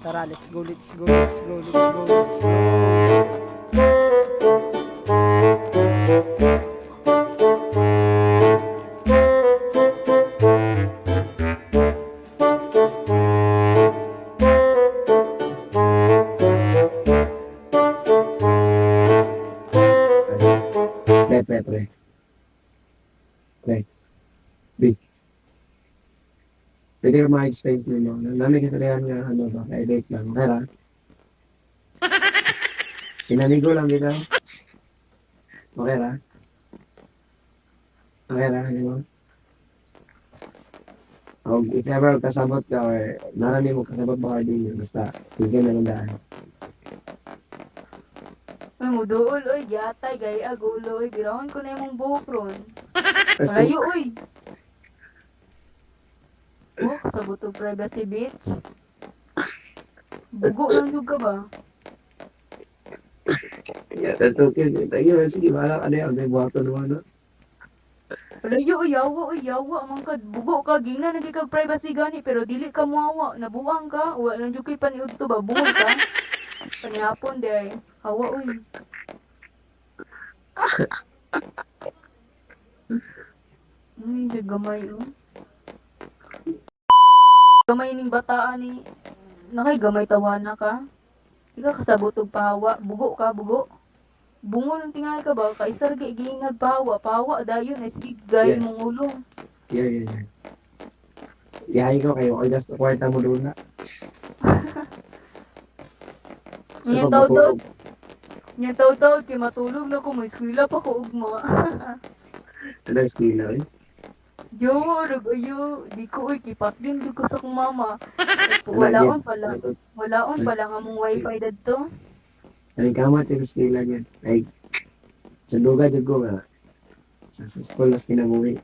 Tara, let's go, let's go, let's go, let's go, let's go. Pre. Pre. Big. Pwede ka ma-explain nyo. Namin kasalayan nga, ano ba, edit lang. Tara. Sinanigo lang dito. Okay ra? Okay ra, di ba? O, if ever kasabot ka or narani mo kasabot ba ka din yun, basta, bigyan na lang daan. Ay, muduol, oy, yatay, gaya, agulo, oy, birawan ko na yung buhok ron. Tapos, Malayo, oy. Oh, kasabot og privacy, bitch. Bugo lang yung ka ba? yeah, that's okay. Tayo, sige, bahala ka na yan. May buhato naman, no? Malayo, oy, yawa, man ka, bugo ka, gina, nagikag privacy gani, pero dili ka muawa, nabuang ka, wala lang yung paniud to ba, bungol ka. Panihapon, di ay, hawa, oy. Ay, gamay, oh. Gamay ning bataan ni, nakay gamay tawana ka. Ikaw kasabot og pahawa, bugo ka, bugo. Bungol ang tingali ka ba, kaisar gingag pahawa dayon, ay sige, gaya Yeah. mong ulo. Yeah. Iyahay ko kayo, ay just kwarta mo doon na. Ngayon taw-taw, ngayon taw-taw, kay matulog na ko, may eskwela pa ko ugma. Ano, eskwela, eh? Yo, ragayo, di ko, uy, kipat din, di ko sa kong mama. Walaon pala nga mong wifi dadto. Ay, kamat yung eskwela niyan. Ay, sanduga dyan ko nga. Sa school, mas kinabuhi.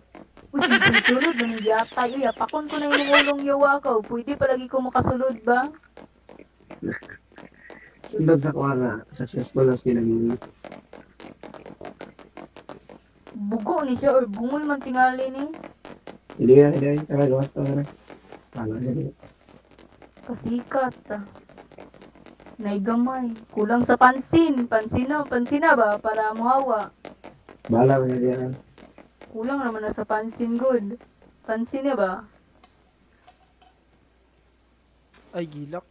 Uy, sunod ng yatay, uy, apakon ko na yung ulong yawa ka, pwede palagi ko makasulod ba? Sundog sa kuha nga, successful mas kinabuhi. Bugo ni siya, or bungol man tingali ni. Hindi, tara, gawas to, tara. Pala, hindi. Kasikat ah. Naigamay. Kulang sa pansin. Pansin na ba? Para muhawa. Bala mo na diyan. Kulang naman na sa pansin, good. Pansin na ba? Ay, gilak.